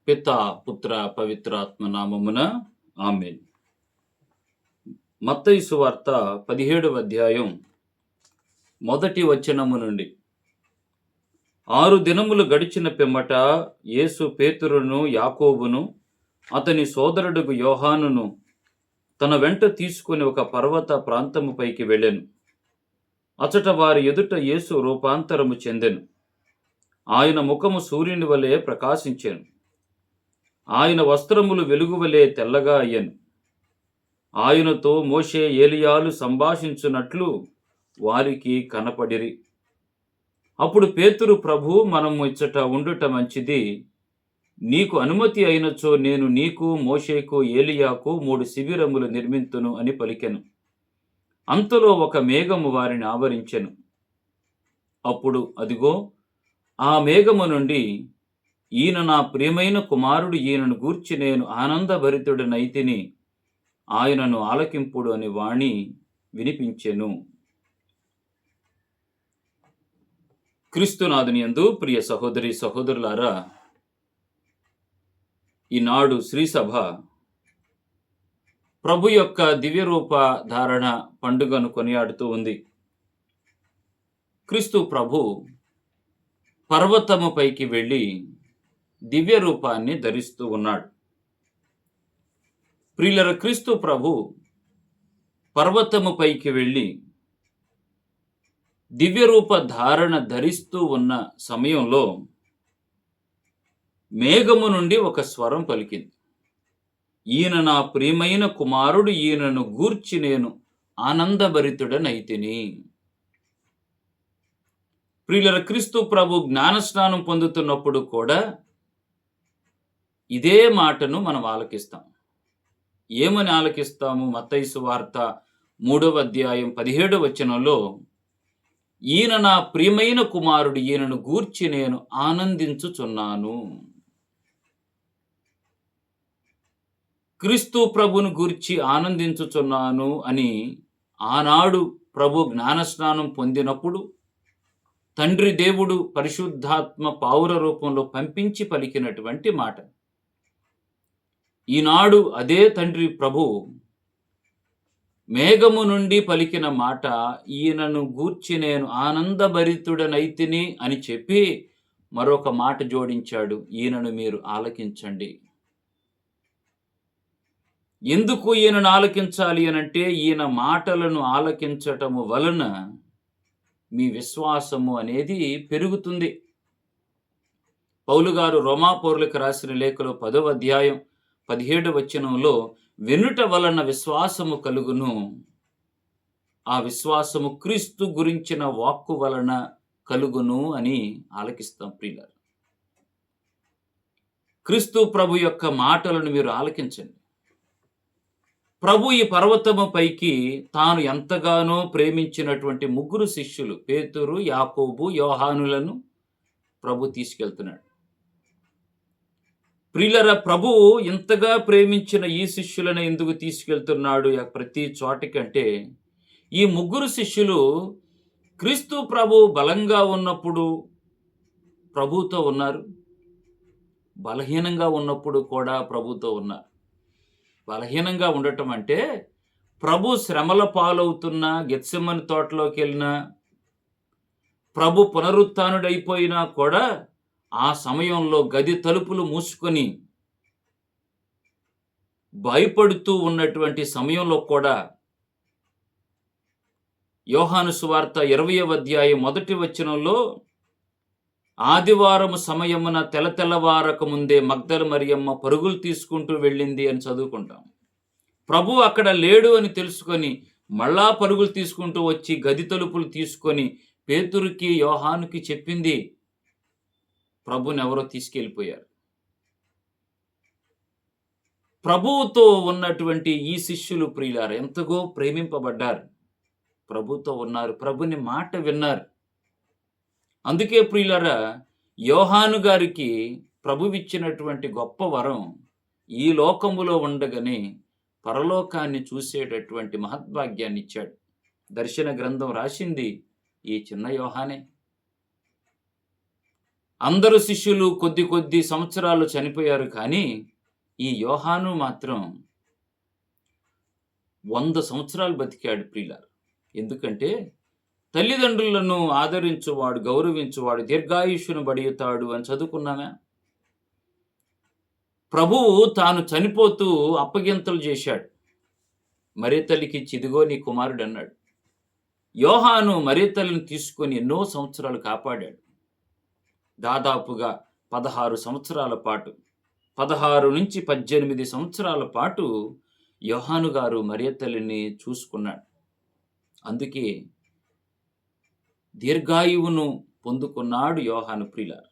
పిత పుత్ర పవిత్రాత్మ నామమున ఆమేన్. మత్తయి సువార్త 17వ అధ్యాయం మొదటి వచనము నుండి. 6 దినములు గడిచిన పిమ్మట యేసు పేతురును యాకోబును అతని సోదరుడు యోహానును తన వెంట తీసుకుని ఒక పర్వత ప్రాంతము పైకి వెళ్ళెను. అచట వారి ఎదుట యేసు రూపాంతరము చెందెను. ఆయన ముఖము సూర్యుని వలె ప్రకాశించెను. ఆయన వస్త్రములు వెలుగువలే తెల్లగా అయ్యెను. ఆయనతో మోషే ఏలియాలు సంభాషించున్నట్లు వారికి కనపడిరి. అప్పుడు పేతురు, ప్రభు, మనము ఇచ్చట ఉండుట మంచిది. నీకు అనుమతి అయినచో నేను నీకు, మోషేకు, ఏలియాకు 3 శిబిరములు నిర్మింతును అని పలికెను. అంతలో ఒక మేఘము వారిని ఆవరించెను. అప్పుడు అదిగో, ఆ మేఘము నుండి, ఈయన నా ప్రియమైన కుమారుడు, ఈయనను గూర్చి నేను ఆనందభరితుడనైతిని, ఆయనను ఆలకింపుడు అని వాణి వినిపించెను. క్రీస్తునాథుని యందు ప్రియ సహోదరి సహోదరులారా, ఈనాడు శ్రీసభ ప్రభు యొక్క దివ్యరూప ధారణ పండుగను కొనియాడుతూ ఉంది. క్రీస్తు ప్రభు పర్వతము పైకి వెళ్ళి దివ్య రూపాన్ని ధరిస్తూ ఉన్నాడు. ప్రియులర, క్రీస్తు ప్రభు పర్వతము పైకి వెళ్ళి దివ్య రూప ధారణ ధరిస్తూ ఉన్న సమయంలో మేఘము నుండి ఒక స్వరం పలికింది. ఈయన నా ప్రియమైన కుమారుడు, ఈయనను గూర్చి నేను ఆనందభరితుడనైతిని. ప్రియులర, క్రీస్తు ప్రభు జ్ఞానస్నానం పొందుతున్నప్పుడు కూడా ఇదే మాటను మనం ఆలకిస్తాం. ఏమని ఆలకిస్తాము? మత్తయి సువార్త 3వ అధ్యాయం 17వ వచనంలో, ఈయన నా ప్రియమైన కుమారుడు, ఈయనను గూర్చి నేను ఆనందించుచున్నాను. క్రీస్తు ప్రభును గూర్చి ఆనందించుచున్నాను అని ఆనాడు ప్రభు జ్ఞానస్నానం పొందినప్పుడు తండ్రి దేవుడు పరిశుద్ధాత్మ పావుర రూపంలో పంపించి పలికినటువంటి మాట. ఈనాడు అదే తండ్రి ప్రభు మేఘము నుండి పలికిన మాట, ఈయనను గూర్చి నేను ఆనందభరితుడనైతిని అని చెప్పి మరొక మాట జోడించాడు, ఈయనను మీరు ఆలకించండి. ఎందుకు ఈయనను ఆలకించాలి అనంటే, ఈయన మాటలను ఆలకించటము వలన మీ విశ్వాసము అనేది పెరుగుతుంది. పౌలు గారు రోమా పౌరులకు రాసిన లేఖలో 10వ అధ్యాయం 17వ వచనంలో, వినుట వలన విశ్వాసము కలుగును, ఆ విశ్వాసము క్రీస్తు గురించిన వాక్కు వలన కలుగును అని ఆలకిస్తాం. ప్రియులారా, క్రీస్తు ప్రభు యొక్క మాటలను మీరు ఆలకించండి. ప్రభు ఈ పర్వతము పైకి తాను ఎంతగానో ప్రేమించినటువంటి 3 శిష్యులు పేతురు, యాకోబు, యోహానులను ప్రభు తీసుకెళ్తున్నాడు. ప్రియులరా, ప్రభు ఇంతగా ప్రేమించిన ఈ శిష్యులను ఎందుకు తీసుకెళ్తున్నాడు ప్రతి చోటికంటే, ఈ 3 శిష్యులు క్రీస్తు ప్రభు బలంగా ఉన్నప్పుడు ప్రభుతో ఉన్నారు, బలహీనంగా ఉన్నప్పుడు కూడా ప్రభుతో ఉన్నారు. బలహీనంగా ఉండటం అంటే, ప్రభు శ్రమల పాలవుతున్న గెత్సెమని తోటలోకి వెళ్ళినా, ప్రభు పునరుత్థానుడైపోయినా కూడా ఆ సమయంలో గది తలుపులు మూసుకొని భయపడుతూ ఉన్నటువంటి సమయంలో కూడా యోహాను సువార్త 20వ అధ్యాయం 1వ వచనంలో, ఆదివారము సమయమున తెల్లవారక ముందే మగ్దల మరియమ్మ పరుగులు తీసుకుంటూ వెళ్ళింది అని చదువుకుంటాం. ప్రభు అక్కడ లేడు అని తెలుసుకొని మళ్ళా పరుగులు తీసుకుంటూ వచ్చి గది తలుపులు తీసుకొని పేతురుకి, యోహానుకి చెప్పింది, ప్రభుని ఎవరో తీసుకెళ్ళిపోయారు. ప్రభువుతో ఉన్నటువంటి ఈ శిష్యులు ప్రియులారా ఎంతగో ప్రేమింపబడ్డారు, ప్రభుతో ఉన్నారు, ప్రభుని మాట విన్నారు. అందుకే ప్రియులారా, యోహాను గారికి ప్రభువిచ్చినటువంటి గొప్ప వరం, ఈ లోకములో ఉండగానే పరలోకాన్ని చూసేటటువంటి మహద్భాగ్యాన్ని ఇచ్చాడు. దర్శన గ్రంథం రాసింది ఈ చిన్న యోహానే. అందరు శిష్యులు కొద్ది కొద్ది సంవత్సరాలు చనిపోయారు, కానీ ఈ యోహాను మాత్రం 100 సంవత్సరాలు బతికాడు ప్రియులారా. ఎందుకంటే తల్లిదండ్రులను ఆదరించువాడు, గౌరవించువాడు దీర్ఘాయుష్యును బడియుతాడు అని చదువుకున్నామా? ప్రభువు తాను చనిపోతూ అప్పగింతలు చేశాడు. మరియ తల్లికిచ్చి, ఇదిగో నీ కుమారుడు అన్నాడు. యోహాను మరియ తల్లిని తీసుకొని ఎన్నో సంవత్సరాలు కాపాడాడు. దాదాపుగా 16 సంవత్సరాల పాటు, 16 నుంచి 18 సంవత్సరాల పాటు యోహాను గారు మరియ తల్లిని చూసుకున్నాడు. అందుకే దీర్ఘాయువును పొందుకున్నాడు యోహాను ప్రియులారా.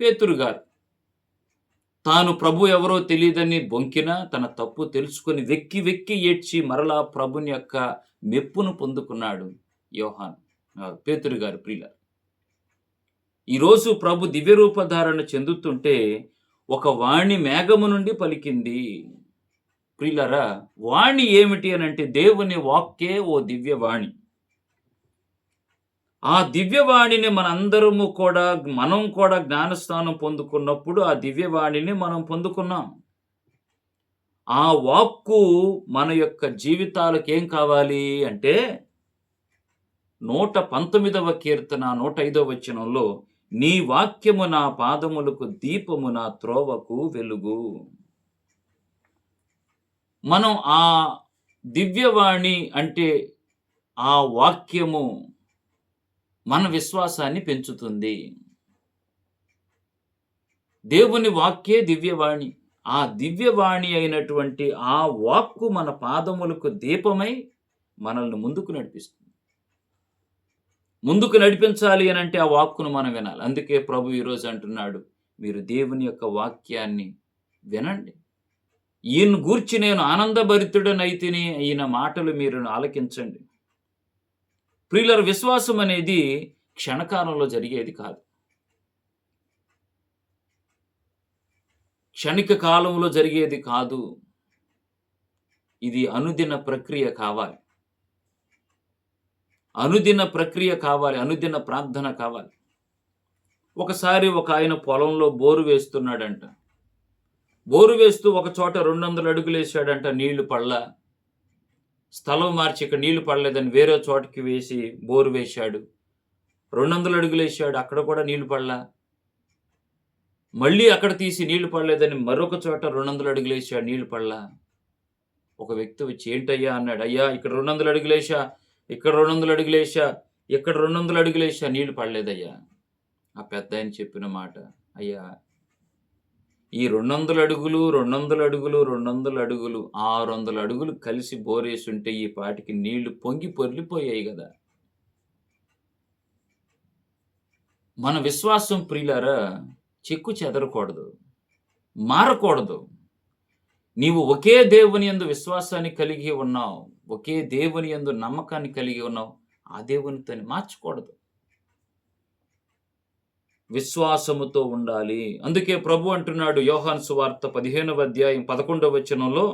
పేతురు గారు తాను ప్రభు ఎవరో తెలియదని బొంకినా తన తప్పు తెలుసుకొని వెక్కి వెక్కి ఏడ్చి మరలా ప్రభుని యొక్క మెప్పును పొందుకున్నాడు పేతురు గారు ప్రియులారా. ఈరోజు ప్రభు దివ్యరూపధారణ చెందుతుంటే ఒక వాణి మేఘము నుండి పలికింది. ప్రియులారా, వాణి ఏమిటి అని అంటే దేవుని వాక్కే ఓ దివ్యవాణి. ఆ దివ్యవాణిని మనం కూడా జ్ఞానస్నానం పొందుకున్నప్పుడు ఆ దివ్యవాణిని మనం పొందుకున్నాం. ఆ వాక్కు మన యొక్క జీవితాలకు ఏం కావాలి అంటే 119వ కీర్తన 105వ వచనంలో, నీ వాక్యము నా పాదములకు దీపము, నా త్రోవకు వెలుగు. మనం ఆ దివ్యవాణి అంటే ఆ వాక్యము మన విశ్వాసాన్ని పెంచుతుంది. దేవుని వాక్యే దివ్యవాణి. ఆ దివ్యవాణి అయినటువంటి ఆ వాక్కు మన పాదములకు దీపమై మనల్ని ముందుకు నడిపిస్తుంది. ముందుకు నడిపించాలి అని అంటే ఆ వాక్కును మనం వినాలి. అందుకే ప్రభు ఈరోజు అంటున్నాడు, మీరు దేవుని యొక్క వాక్యాన్ని వినండి. ఈయన గూర్చి నేను ఆనందభరితుడనైతిని, ఈయన మాటలు మీరు ఆలకించండి. ప్రియులారా, విశ్వాసం అనేది క్షణకాలంలో జరిగేది కాదు. క్షణిక కాలంలో జరిగేది కాదు. ఇది అనుదిన ప్రక్రియ కావాలి. అనుదిన ప్రక్రియ కావాలి. అనుదిన ప్రార్థన కావాలి. ఒకసారి ఒక ఆయన పొలంలో బోరు వేస్తున్నాడంట. బోరు వేస్తూ ఒక చోట 200 అడుగులు వేసాడంట, నీళ్లు పడలా. స్థలం మార్చి ఇక్కడ నీళ్లు పడలేదని వేరే చోటకి వేసి బోరు వేశాడు. 200 అడుగులు వేసాడు, అక్కడ కూడా నీళ్లు పడలా. మళ్ళీ అక్కడ తీసి నీళ్లు పడలేదని మరొక చోట 200 అడుగులు వేసాడు, నీళ్లు పడలా. ఒక వ్యక్తి వచ్చి, ఏంటయ్యా అన్నాడు. అయ్యా, ఇక్కడ 200 అడుగులు వేసా, ఇక్కడ 200 అడుగులు వేసా, ఇక్కడ 200 అడుగులు వేసా, నీళ్లు పడలేదయ్యా. ఆ పెద్ద ఆయన చెప్పిన మాట, అయ్యా, ఈ 200 అడుగులు 200 అడుగులు 200 అడుగులు 600 అడుగులు కలిసి బోరేసుంటే ఈ పాటికి నీళ్లు పొంగి పొర్లిపోయాయి కదా. మన విశ్వాసం ప్రియులారా చెక్కు చెదరకూడదు, మారకూడదు. నీవు ఒకే దేవుని యందు విశ్వాసాన్ని కలిగి ఉన్నావు, ఒకే దేవుని యందు నమ్మకాన్ని కలిగి ఉన్నావు. ఆ దేవునితో మార్చకూడదు. విశ్వాసముతో ఉండాలి. అందుకే ప్రభు అంటున్నాడు యోహాను సువార్త 15వ అధ్యాయం 11వ వచనంలో,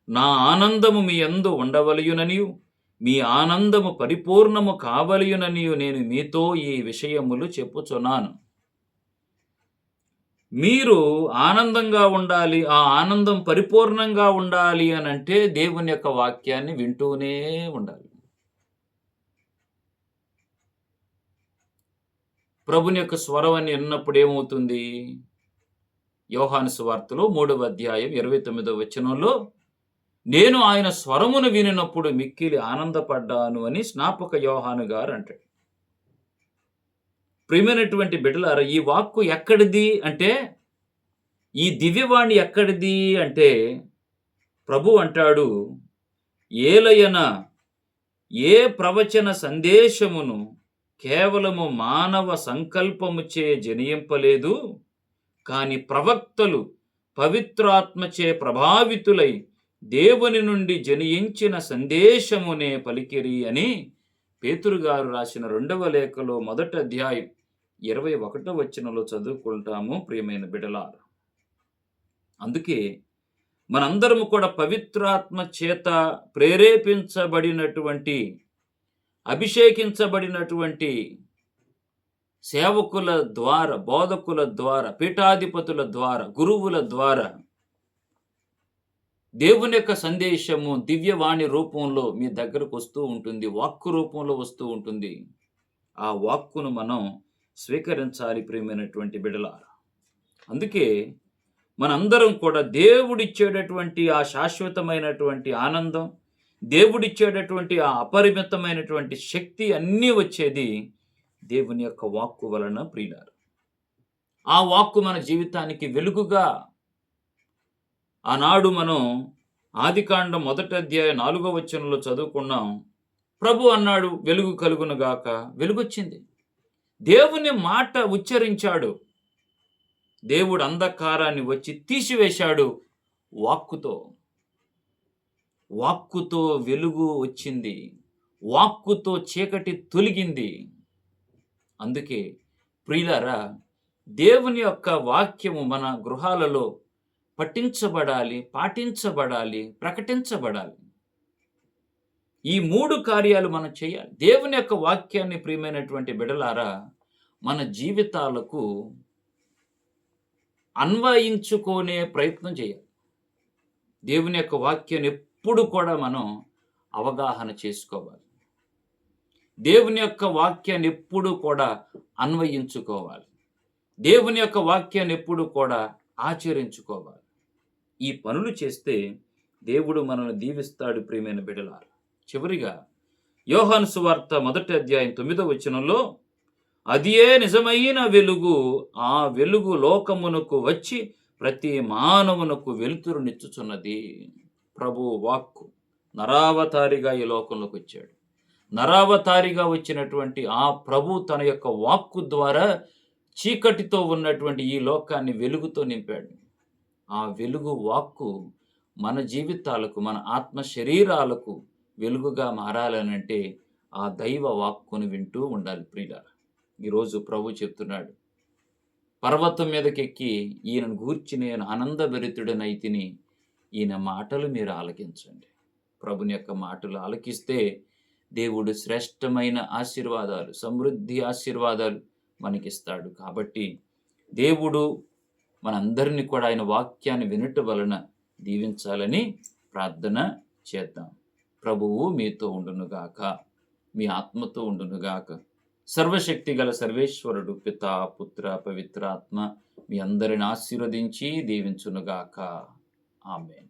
నా ఆనందము మీ యందు ఉండవలయుననియు మీ ఆనందము పరిపూర్ణము కావలయుననియు నేను మీతో ఈ విషయములు చెప్పుచున్నాను. మీరు ఆనందంగా ఉండాలి, ఆ ఆనందం పరిపూర్ణంగా ఉండాలి అని అంటే దేవుని యొక్క వాక్యాన్ని వింటూనే ఉండాలి. ప్రభుని యొక్క స్వరవాన్ని విన్నప్పుడు ఏమవుతుంది? యోహాను సువార్తలో 3వ అధ్యాయం 29వ వచనంలో, నేను ఆయన స్వరమును వినినప్పుడు మిక్కిలి ఆనందపడ్డాను అని స్నాపక యోహాను గారు అంటాడు. ప్రియమైనటువంటి బిడ్డలారా, ఈ వాక్కు ఎక్కడిది అంటే, ఈ దివ్యవాణి ఎక్కడిది అంటే, ప్రభు అంటాడు, ఏలయన ఏ ప్రవచన సందేశమును కేవలము మానవ సంకల్పముచే జనియింపలేదు, కాని ప్రవక్తలు పవిత్రాత్మచే ప్రభావితులై దేవుని నుండి జనియించిన సందేశమునే పలికిరి అని పేతురు గారు రాసిన 2వ లేఖలో 1వ అధ్యాయం 21వ వచనంలో చదువుకుంటాము. ప్రియమైన బిడ్డలారా, అందుకే మనందరము కూడా పవిత్రాత్మ చేత ప్రేరేపించబడినటువంటి, అభిషేకించబడినటువంటి సేవకుల ద్వారా, బోధకుల ద్వారా, పీఠాధిపతుల ద్వారా, గురువుల ద్వారా దేవుని యొక్క సందేశము దివ్యవాణి రూపంలో మీ దగ్గరకు వస్తూ ఉంటుంది. వాక్కు రూపంలో వస్తూ ఉంటుంది. ఆ వాక్కును మనం స్వీకరించాలి ప్రియమైనటువంటి బిడ్డలారా. అందుకే మనందరం కూడా దేవుడిచ్చేటటువంటి ఆ శాశ్వతమైనటువంటి ఆనందం, దేవుడిచ్చేటటువంటి ఆ అపరిమితమైనటువంటి శక్తి అన్నీ వచ్చేది దేవుని యొక్క వాక్కు వలన ప్రియులారా. ఆ వాక్కు మన జీవితానికి వెలుగుగా ఆనాడు మనం ఆదికాండం 1వ అధ్యాయం 4వ వచనంలో చదువుకున్నాం. ప్రభు అన్నాడు, వెలుగు కలుగును గాక, వెలుగొచ్చింది. దేవుని మాట ఉచ్చరించాడు. దేవుడు అంధకారాన్ని వచ్చి తీసివేశాడు వాక్కుతో. వాక్కుతో వెలుగు వచ్చింది. వాక్కుతో చీకటి తొలగింది. అందుకే ప్రియులారా, దేవుని యొక్క వాక్యము మన గృహాలలో పఠించబడాలి, పాటించబడాలి, ప్రకటించబడాలి. ఈ 3 కార్యాలు మనం చేయాలి. దేవుని యొక్క వాక్యాన్ని ప్రియమైనటువంటి బిడ్డలారా మన జీవితాలకు అన్వయించుకునే ప్రయత్నం చేయాలి. దేవుని యొక్క వాక్యాన్ని ఎప్పుడు కూడా మనం అవగాహన చేసుకోవాలి. దేవుని యొక్క వాక్యాన్ని ఎప్పుడు కూడా అన్వయించుకోవాలి. దేవుని యొక్క వాక్యాన్ని ఎప్పుడు కూడా ఆచరించుకోవాలి. ఈ పనులు చేస్తే దేవుడు మనల్ని దీవిస్తాడు ప్రియమైన బిడ్డలారా. చివరిగా యోహాను సువార్త 1వ అధ్యాయం 9వ వచనంలో, అదియే నిజమైన వెలుగు, ఆ వెలుగు లోకమునకు వచ్చి ప్రతి మానవునకు వెలుతురునిచ్చుచున్నది. ప్రభు వాక్కు నరావతారిగా ఈ లోకంలోకి వచ్చాడు. నరావతారిగా వచ్చినటువంటి ఆ ప్రభు తన యొక్క వాక్కు ద్వారా చీకటితో ఉన్నటువంటి ఈ లోకాన్ని వెలుగుతో నింపాడు. ఆ వెలుగు వాక్కు మన జీవితాలకు, మన ఆత్మ శరీరాలకు వెలుగుగా మారాలనంటే ఆ దైవ వాక్కును వింటూ ఉండాలి ప్రియులారా. ఈరోజు ప్రభు చెప్తున్నాడు, పర్వతం మీదకెక్కి ఈయనను గూర్చి నేను ఆనందభరితుడనైతిని, ఈయన మాటలు మీరు ఆలకించండి. ప్రభుని యొక్క మాటలు ఆలకిస్తే దేవుడు శ్రేష్టమైన ఆశీర్వాదాలు, సమృద్ధి ఆశీర్వాదాలు మనకిస్తాడు. కాబట్టి దేవుడు మనందరినీ కూడా ఆయన వాక్యాన్ని వినటం వలన దీవించాలని ప్రార్థన చేద్దాం. ప్రభువు మీతో ఉండునుగాక, మీ ఆత్మతో ఉండునుగాక. సర్వశక్తి గల సర్వేశ్వరుడు పితా, పుత్ర, పవిత్రాత్మ మీ అందరిని ఆశీర్వదించి దీవించునుగాక. ఆమేన్.